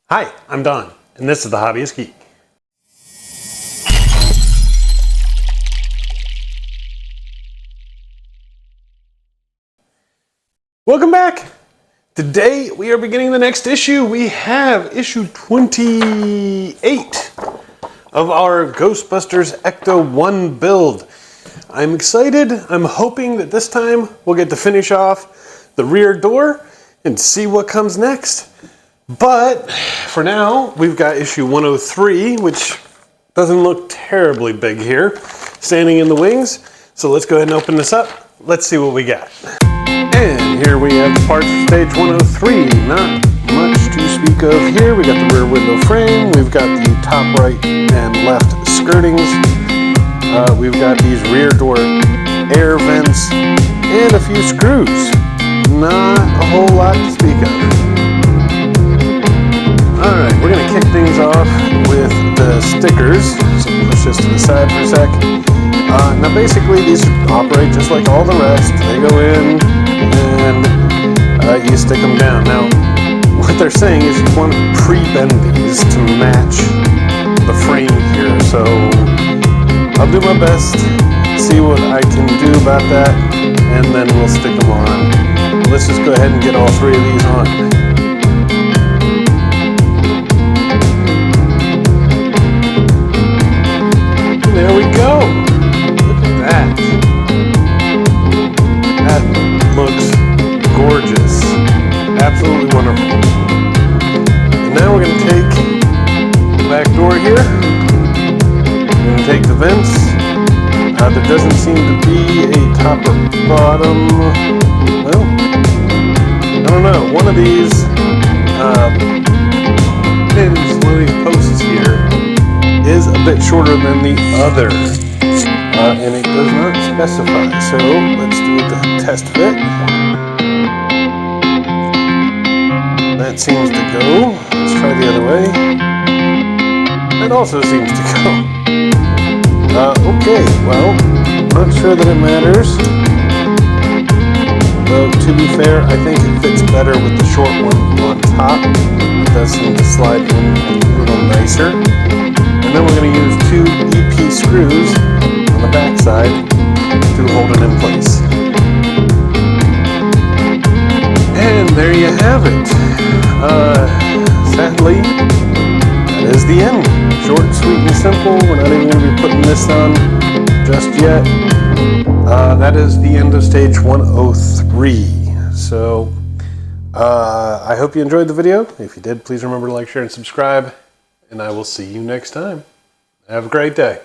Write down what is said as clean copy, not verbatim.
Hi, I'm Don, and this is The Hobbyist Geek. Welcome back! Today we are beginning the next issue. We have issue 28 of our Ghostbusters Ecto-1 build. I'm excited. I'm hoping that this time we'll get to finish off the rear door and see what comes next. But for now, we've got issue 103, which doesn't look terribly big here, standing in the wings. So let's go ahead and open this up. Let's see what we got. And here we have the parts for stage 103. Not much to speak of here. We got the rear window frame. We've got the top right and left skirtings. We've got these rear door air vents and a few screws. Not a whole lot to speak of. Alright, we're going to kick things off with the stickers. So push this to the side for a sec. Now basically these operate just like all the rest. They go in and you stick them down. Now what they're saying is you want to pre-bend these to match the frame here. So I'll do my best, see what I can do about that, and then we'll stick them on. Let's just go ahead and get all three of these on. There we go. Look at that. That looks gorgeous. Absolutely wonderful. And now we're going to take the back door here. We're going to take the vents. There doesn't seem to be a top or bottom. Well, I don't know. One of these pins, one of these posts here, is a bit shorter than the other, and it does not specify. So let's do the test fit. That seems to go. Let's try the other way. That also seems to go. Okay, well, not sure that it matters. Though, to be fair, I think it fits better with the short one on top. It does seem to slide in a little nicer. And then we're going to use two EP screws on the back side to hold it in place. And there you have it. Sadly, that is the end. Short, sweet, and simple. We're not even going to be putting this on just yet. That is the end of stage 103. So, I hope you enjoyed the video. If you did, please remember to like, share, and subscribe. And I will see you next time. Have a great day.